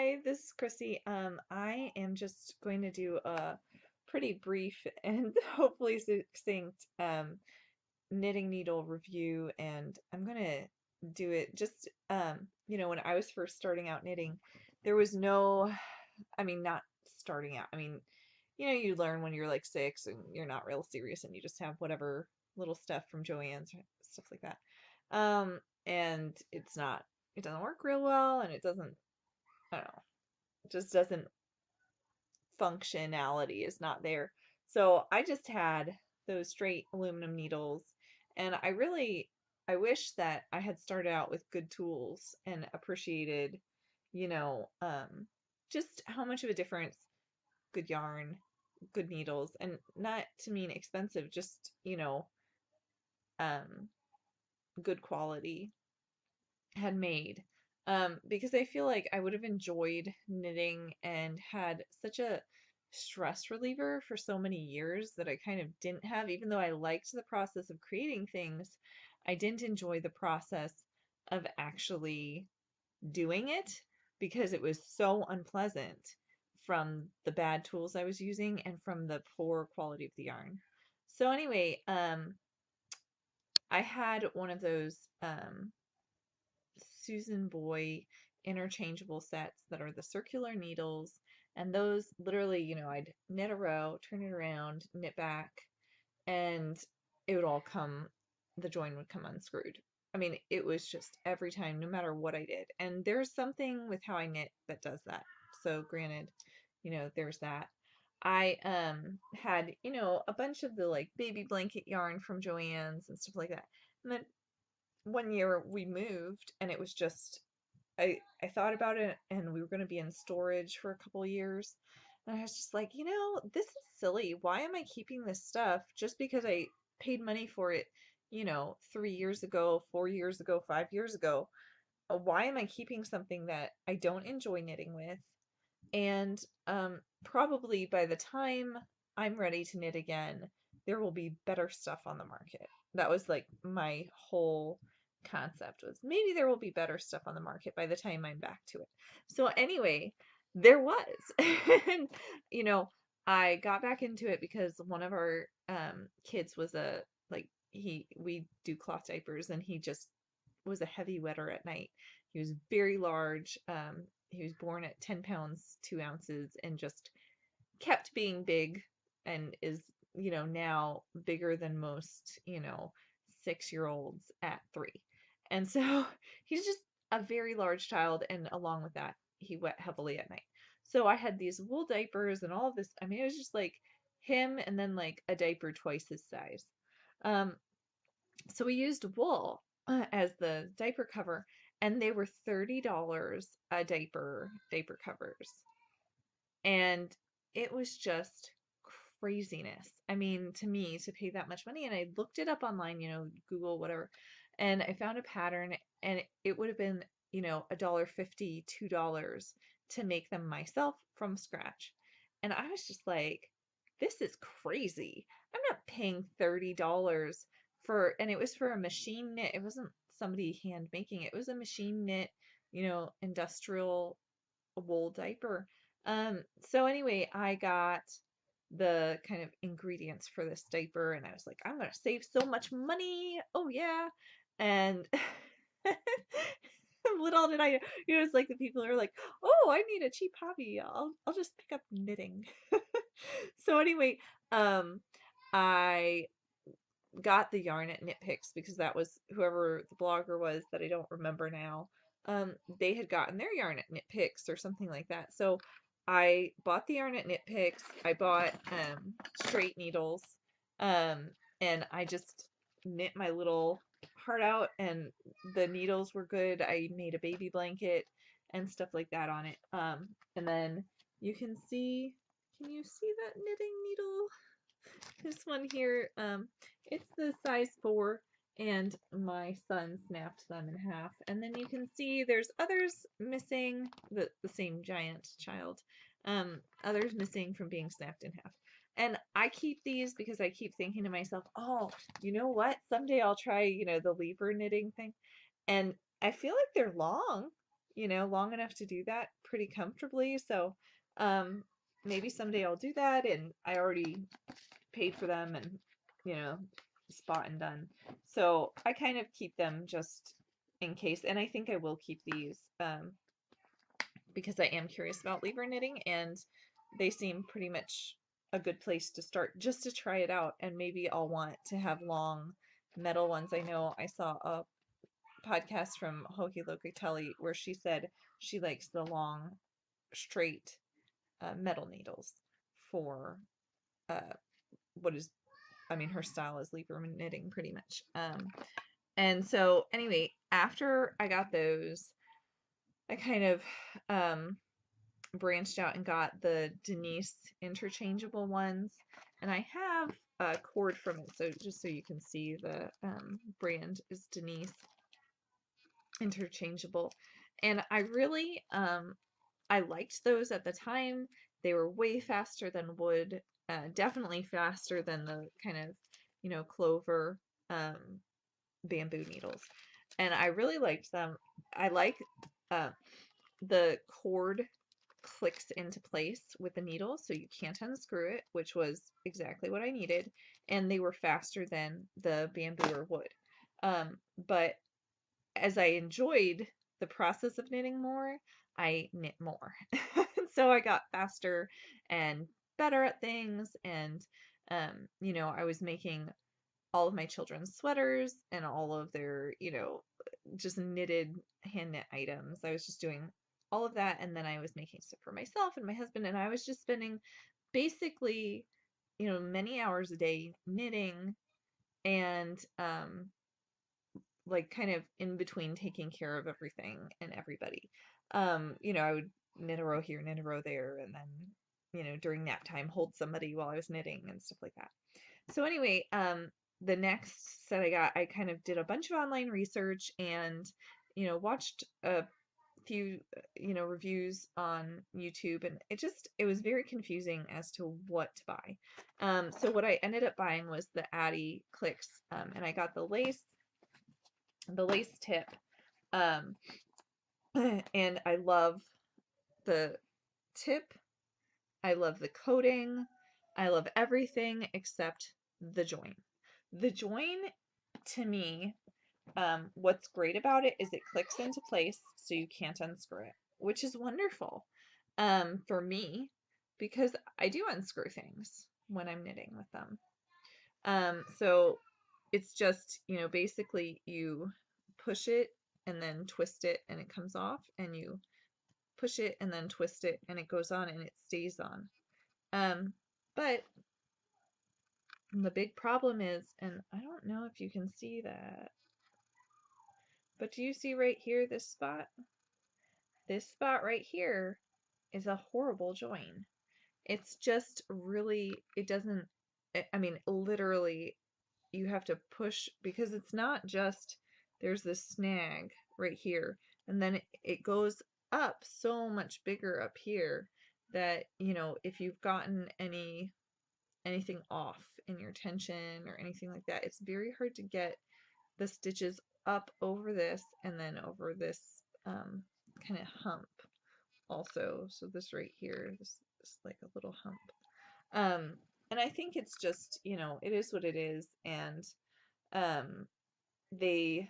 Hi, this is Chrissy. I am just going to do a pretty brief and hopefully succinct knitting needle review, and I'm gonna do it just when I was first starting out knitting, there was no, I mean, not starting out. I mean, you learn when you're like 6 and you're not real serious and you just have whatever little stuff from Joann's or stuff like that. And it doesn't work real well, and it doesn't, I don't know, just doesn't functionality is not there. So I just had those straight aluminum needles, and I wish that I had started out with good tools and appreciated, you know, um, just how much of a difference good yarn, good needles, and not to mean expensive, just, um, good quality had made. Because I feel like I would have enjoyed knitting and had such a stress reliever for so many years that I kind of didn't have, even though I liked the process of creating things, I didn't enjoy the process of actually doing it because it was so unpleasant from the bad tools I was using and from the poor quality of the yarn. So anyway, I had one of those Susan Boy interchangeable sets that are the circular needles. And those literally, I'd knit a row, turn it around, knit back, and it would all come, the join would come unscrewed. I mean, it was just every time, no matter what I did. And there's something with how I knit that does that. So granted, there's that. I had, a bunch of the like baby blanket yarn from Joann's and stuff like that. And then one year we moved and it was just I thought about it and we were going to be in storage for a couple of years, and I was just like, this is silly. Why am I keeping this stuff just because I paid money for it, 3 years ago, 4 years ago, 5 years ago? Why am I keeping something that I don't enjoy knitting with? And probably by the time I'm ready to knit again, there will be better stuff on the market. That was like my whole concept, was maybe there will be better stuff on the market by the time I'm back to it. So anyway, there was. And I got back into it because one of our kids was a like he we do cloth diapers, and he just was a heavy wetter at night. He was very large. He was born at 10 pounds, 2 ounces, and just kept being big, and is, now bigger than most, 6-year-olds at 3. And so he's just a very large child. And along with that, he wet heavily at night. So I had these wool diapers and all of this. I mean, it was just like him and then like a diaper twice his size. Um, so we used wool as the diaper cover, and they were $30 a diaper covers. And it was just craziness. I mean, to me, to pay that much money. And I looked it up online, Google, whatever, and I found a pattern, and it would have been, $1.50, $2 to make them myself from scratch. And I was just like, this is crazy. I'm not paying $30 for, and it was for a machine knit. It wasn't somebody hand making it. It was a machine knit, industrial wool diaper. So anyway, I got the kind of ingredients for this diaper, and I was like, I'm gonna save so much money. Oh yeah. And little did I know, it's like the people who are like, oh, I need a cheap hobby. I'll just pick up knitting. So anyway, um, I got the yarn at Knit Picks because that was whoever the blogger was that I don't remember now. They had gotten their yarn at Knit Picks or something like that. So I bought the yarn at Knit Picks. I bought straight needles, um, and I just knit my little heart out, and the needles were good. I made a baby blanket and stuff like that on it. And then you can see, can you see that knitting needle? This one here, it's the size 4, and my son snapped them in half. And then you can see there's others missing, the same giant child, others missing from being snapped in half. And I keep these because I keep thinking to myself, oh, you know what? Someday I'll try, the lever knitting thing. And I feel like they're long. long enough to do that pretty comfortably. So um, maybe someday I'll do that, and I already paid for them and, you know, spot and done. So I kind of keep them just in case, and I think I will keep these because I am curious about lever knitting, and they seem pretty much a good place to start just to try it out. And maybe I'll want to have long metal ones. I know I saw a podcast from Hoki Locatelli where she said she likes the long, straight metal needles for uh, what is, I mean, her style is lever knitting pretty much. And so, anyway, after I got those, I kind of branched out and got the Denise interchangeable ones. And I have a cord from it, so just so you can see, the brand is Denise interchangeable. And I really, I liked those at the time. They were way faster than wood, definitely faster than the kind of, clover bamboo needles. And I really liked them. I like uh, the cord clicks into place with the needle, so you can't unscrew it, which was exactly what I needed. And they were faster than the bamboo or wood. But as I enjoyed the process of knitting more, I knit more. So I got faster and better at things. And, I was making all of my children's sweaters and all of their, just knitted hand knit items. I was just doing all of that. And then I was making stuff for myself and my husband. And I was just spending basically, many hours a day knitting and, like kind of in between taking care of everything and everybody. I would knit a row here, knit a row there, and then, during nap time, hold somebody while I was knitting and stuff like that. So anyway, the next set I kind of did a bunch of online research and, watched a few, reviews on YouTube, and it was very confusing as to what to buy. So what I ended up buying was the Addi clicks, and I got the lace tip, um, and I love the tip. I love the coating. I love everything except the join. The join, to me, what's great about it is it clicks into place so you can't unscrew it, which is wonderful for me because I do unscrew things when I'm knitting with them. So it's just, basically you push it and then twist it and it comes off, and you push it and then twist it and it goes on and it stays on. But the big problem is, and I don't know if you can see that, but do you see right here, this spot? This spot right here is a horrible join. It's just really, it doesn't, I mean, literally, you have to push because it's not just, there's this snag right here, and then it goes up so much bigger up here that, if you've gotten anything off in your tension or anything like that, it's very hard to get the stitches up over this and then over this kind of hump also. So this right here, this like a little hump. And I think it's just, it is what it is, and they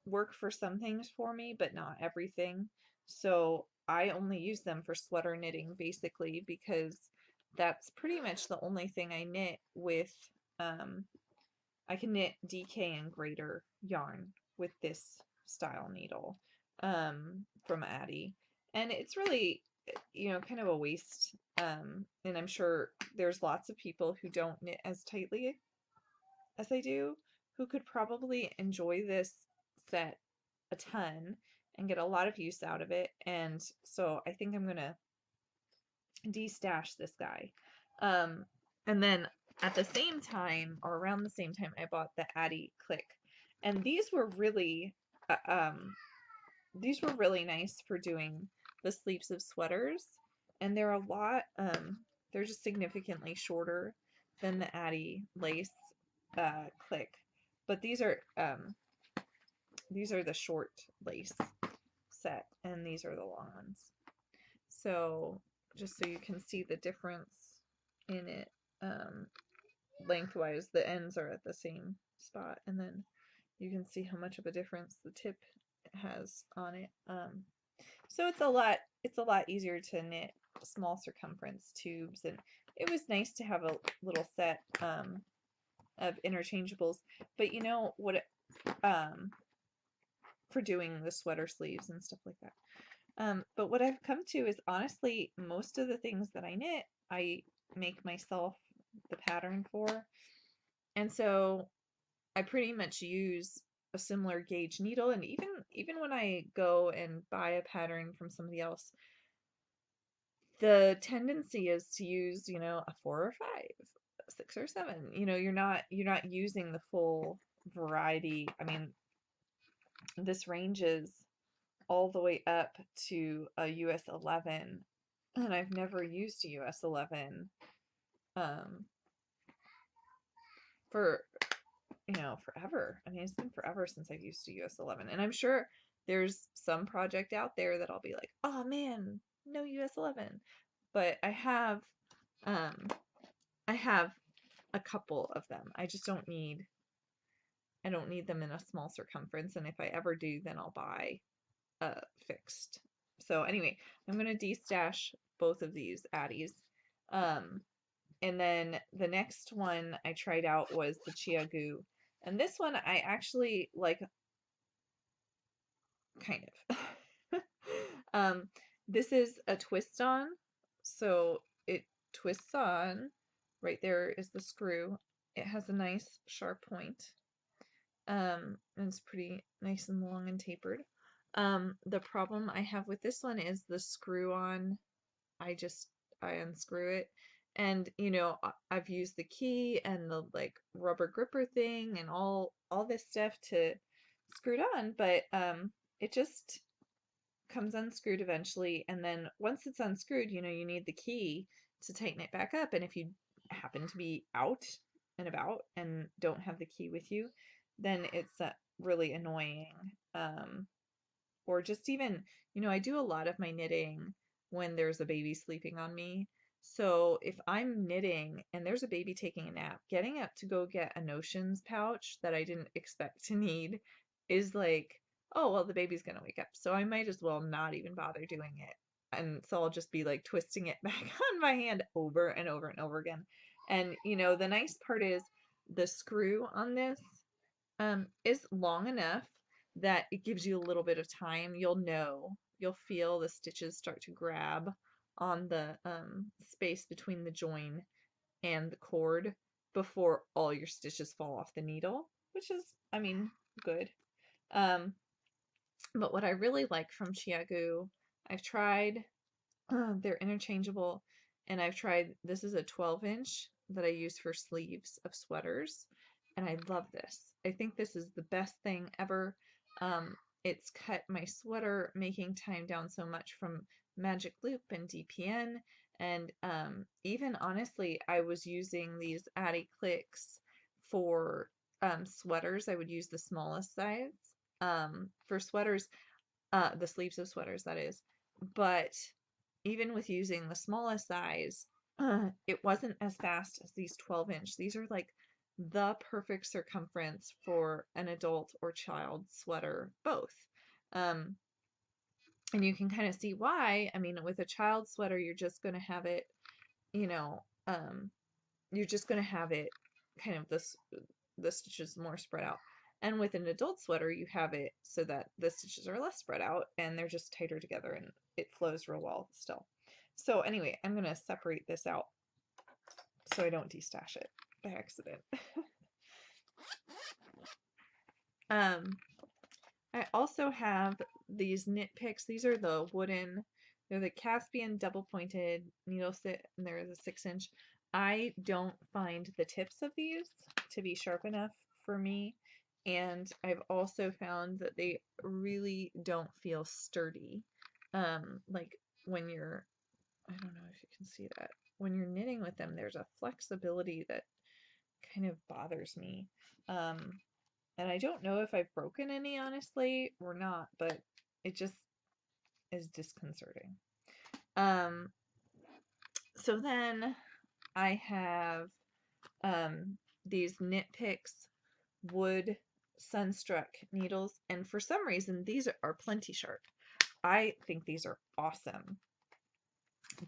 work for some things for me, but not everything. So I only use them for sweater knitting basically because that's pretty much the only thing I knit with. I can knit DK and greater yarn with this style needle from Addi. And it's really, kind of a waste. And I'm sure there's lots of people who don't knit as tightly as I do, who could probably enjoy this set a ton and get a lot of use out of it. And so I think I'm gonna destash this guy. And then at the same time, or around the same time, I bought the Addi Click, and these were really nice for doing the sleeves of sweaters, and they're a lot, they're just significantly shorter than the Addi lace Click, but these are the short lace. set, and these are the long ones. So just so you can see the difference in it, lengthwise, the ends are at the same spot, and then you can see how much of a difference the tip has on it. So it's a lot easier to knit small circumference tubes, and it was nice to have a little set of interchangeables. But you know what, for doing the sweater sleeves and stuff like that. But what I've come to is, honestly, most of the things that I knit, I make myself the pattern for. And so I pretty much use a similar gauge needle, and even when I go and buy a pattern from somebody else, the tendency is to use, a 4 or 5, a 6 or 7. You're not using the full variety. I mean, this ranges all the way up to a US 11, and I've never used a US 11 um, for forever. I mean, it's been forever since I've used a US 11, and I'm sure there's some project out there that I'll be like, oh man, no US 11. But um, I have a couple of them. I don't need them in a small circumference, and if I ever do, then I'll buy fixed. So anyway, I'm gonna destash both of these Addies. And then the next one I tried out was the Chiaogoo. And this one I actually like, kind of. This is a twist on. So it twists on. Right there is the screw. It has a nice sharp point. And it's pretty nice and long and tapered. The problem I have with this one is the screw on. I unscrew it, and I've used the key and the like rubber gripper thing and all this stuff to screw it on, but it just comes unscrewed eventually, and then once it's unscrewed, you need the key to tighten it back up, and if you happen to be out and about and don't have the key with you, then it's really annoying. Or just even, I do a lot of my knitting when there's a baby sleeping on me. So if I'm knitting and there's a baby taking a nap, getting up to go get a notions pouch that I didn't expect to need is like, oh, well, the baby's gonna wake up, so I might as well not even bother doing it. And so I'll just be like twisting it back on my hand over and over and over again. And the nice part is the screw on this is long enough that it gives you a little bit of time. You'll feel the stitches start to grab on the space between the join and the cord before all your stitches fall off the needle, which is, I mean, good. But what I really like from Chiaogoo, I've tried, they're interchangeable, and this is a 12-inch that I use for sleeves of sweaters, and I love this. I think this is the best thing ever. It's cut my sweater making time down so much from Magic Loop and DPN, and even honestly, I was using these Addi clicks for sweaters. I would use the smallest size for sweaters, the sleeves of sweaters, that is. But even with using the smallest size, it wasn't as fast as these 12-inch. These are like the perfect circumference for an adult or child sweater, both. And you can kind of see why. I mean, with a child sweater, you're just going to have it, you're just going to have it kind of the stitches more spread out. And with an adult sweater, you have it so that the stitches are less spread out and they're just tighter together and it flows real well still. So anyway, I'm going to separate this out so I don't destash it by accident. I also have these knit picks. These are the wooden, they're the Caspian double pointed needle set, and there is a 6-inch. I don't find the tips of these to be sharp enough for me, and I've also found that they really don't feel sturdy. Like when you're, I don't know if you can see that, when you're knitting with them, there's a flexibility that kind of bothers me. And I don't know if I've broken any, honestly, or not, but it just, is disconcerting. So then I have these Knit Picks wood Sunstruck needles, and for some reason these are plenty sharp. I think these are awesome.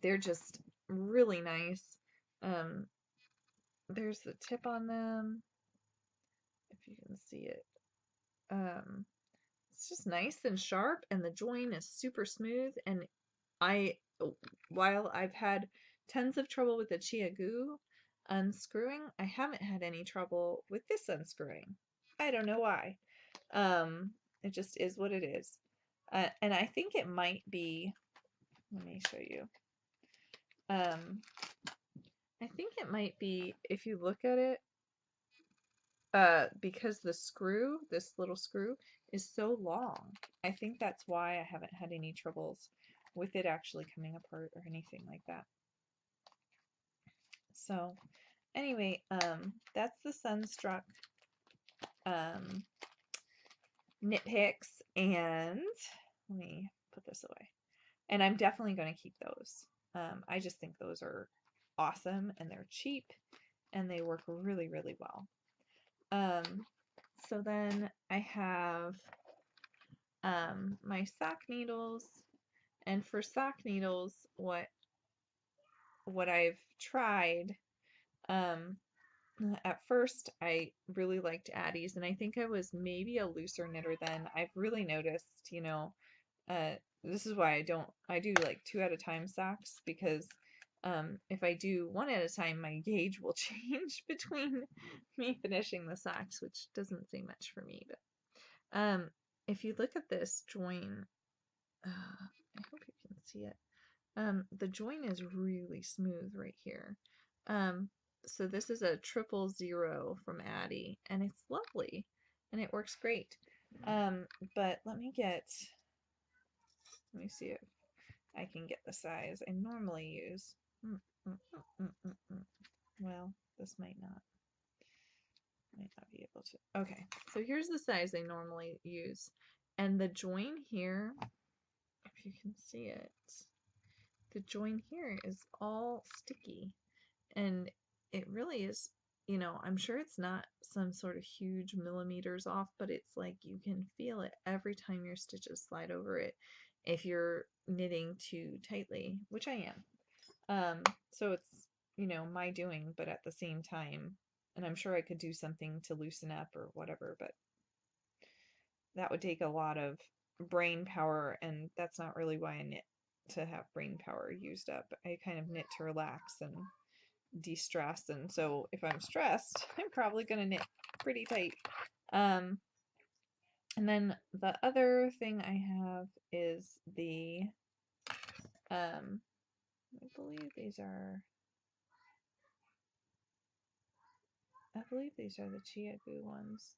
They're just really nice. Um, there's the tip on them, if you can see it. It's just nice and sharp, and the join is super smooth. And while I've had tons of trouble with the Chiaogoo unscrewing, I haven't had any trouble with this unscrewing. I don't know why. It just is what it is. And I think it might be, let me show you. I think it might be, if you look at it, because the screw, this little screw, is so long. I think that's why I haven't had any troubles with it actually coming apart or anything like that. So anyway, that's the Sunstruck Knit Picks, and let me put this away. And I'm definitely going to keep those. I just think those are awesome, and they're cheap, and they work really, really well. So then I have my sock needles, and for sock needles, what I've tried, at first I really liked Addie's, and I think I was maybe a looser knitter then. I've really noticed, this is why I do like 2 at a time socks, because if I do 1 at a time, my gauge will change between me finishing the socks, which doesn't say much for me. But if you look at this join, I hope you can see it. The join is really smooth right here. So this is a 000 from Addi, and it's lovely, and it works great. But let me see if I can get the size I normally use. Well, this might not be able to. Okay, so here's the size I normally use, and the join here, if you can see it, the join here is all sticky, and it really is, I'm sure it's not some sort of huge millimeters off, but it's like you can feel it every time your stitches slide over it if you're knitting too tightly, which I am. So it's, my doing, but at the same time, and I'm sure I could do something to loosen up or whatever, but that would take a lot of brain power, and that's not really why I knit, to have brain power used up. I kind of knit to relax and de-stress, and so if I'm stressed, I'm probably going to knit pretty tight. And then the other thing I have is the I believe these are the Chiaogoo ones.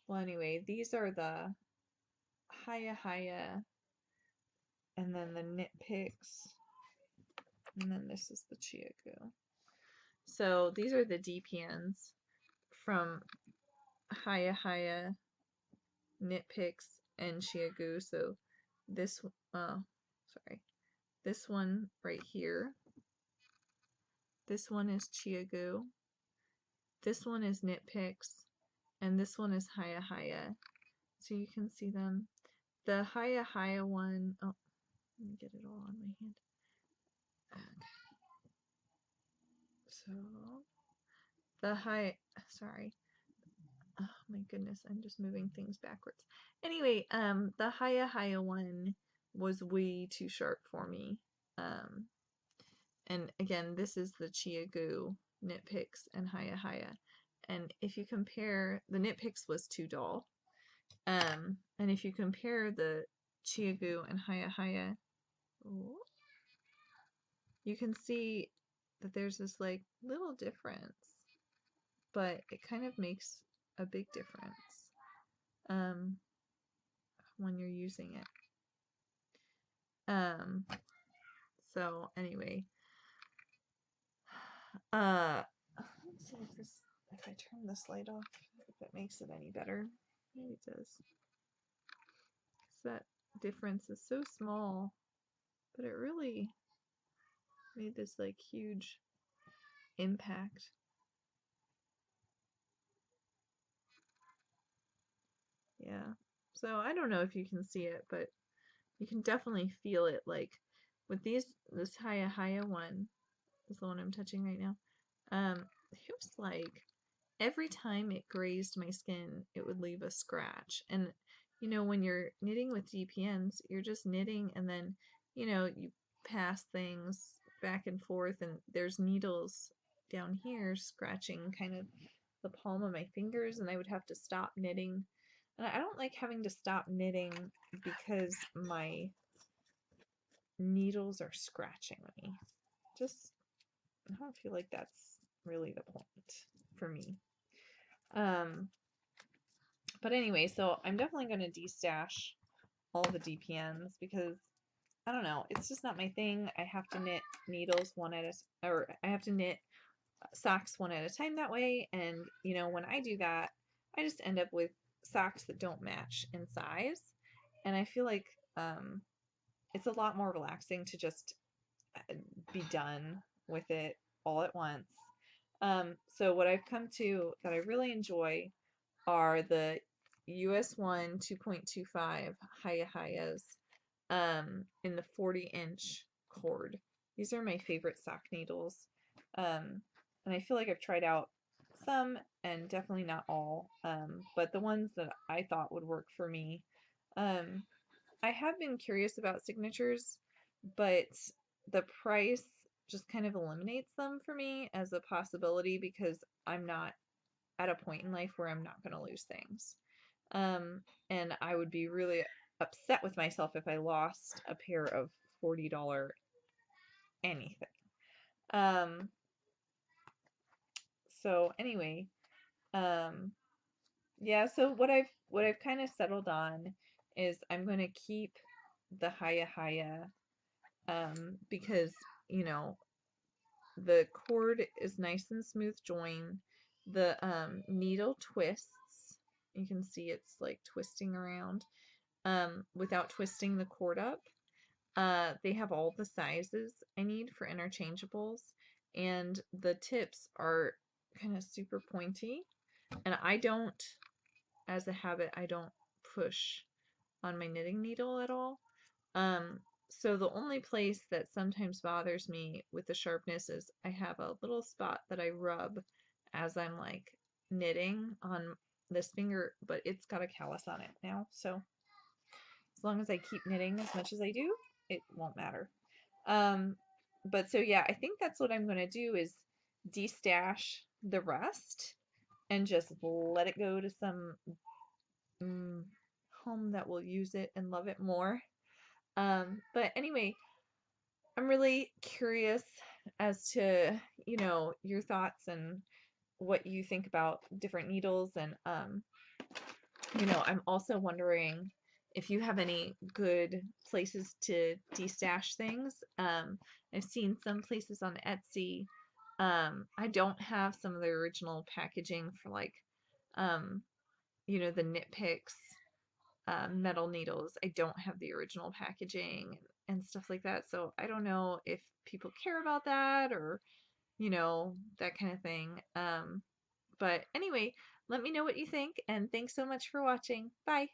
Well, anyway, these are the Hiyahiya, and then the Knit Picks, and then this is the Chiaogoo. So these are the DPNs from Hiyahiya, Knit Picks, and Chiaogoo. So this, this one right here, this one is Chiaogoo, this one is Knit Picks, and this one is Hiyahiya. So you can see them. The Hiyahiya one, oh, let me get it all on my hand. Okay. So the sorry. Oh my goodness, I'm just moving things backwards. Anyway, the Hiyahiya one was way too sharp for me. And again, this is the Chiaogoo Knit Picks and Hiyahiya. And if you compare, the Knit Picks was too dull. And if you compare the Chiaogoo and Hiyahiya, you can see that there's this like little difference, but it kind of makes a big difference when you're using it. So anyway, let's see if I turn this light off, if it makes it any better. Maybe it does. That difference is so small, but it really made this like huge impact. Yeah. So I don't know if you can see it, but you can definitely feel it. Like with this Hiyahiya one is the one I'm touching right now. It was like every time it grazed my skin, it would leave a scratch. And when you're knitting with DPNs, you're just knitting and then, you pass things back and forth and there's needles down here scratching kind of the palm of my fingers and I would have to stop knitting. And I don't like having to stop knitting because my needles are scratching me. Just, I don't feel like that's really the point for me. But anyway, so I'm definitely going to destash all the DPNs because I don't know, it's just not my thing. I have to knit needles or I have to knit socks one at a time that way, and when I do that, I just end up with socks that don't match in size, and I feel like it's a lot more relaxing to just be done with it all at once. So what I've come to that I really enjoy are the US1 2.25 Hiyahiyas in the 40-inch cord. These are my favorite sock needles. And I feel like I've tried out some and definitely not all, but the ones that I thought would work for me. I have been curious about signatures, but the price just kind of eliminates them for me as a possibility because I'm not at a point in life where I'm not going to lose things. And I would be really upset with myself if I lost a pair of $40 anything. So anyway, yeah, so what I've kind of settled on is I'm going to keep the Hiyahiya because, the cord is nice and smooth join. The needle twists. You can see it's like twisting around without twisting the cord up. They have all the sizes I need for interchangeables, and the tips are kind of super pointy. And I don't, as a habit, I don't push on my knitting needle at all. So the only place that sometimes bothers me with the sharpness is I have a little spot that I rub as I'm like knitting on this finger, but it's got a callus on it now. So as long as I keep knitting as much as I do, it won't matter. But so yeah, I think that's what I'm going to do is destash the rest and just let it go to some home that will use it and love it more. But anyway, I'm really curious as to, your thoughts and what you think about different needles. And, I'm also wondering if you have any good places to destash things. I've seen some places on Etsy. I don't have some of the original packaging for like, the Knit Picks metal needles. I don't have the original packaging and stuff like that. So I don't know if people care about that or, that kind of thing. But anyway, let me know what you think and thanks so much for watching. Bye.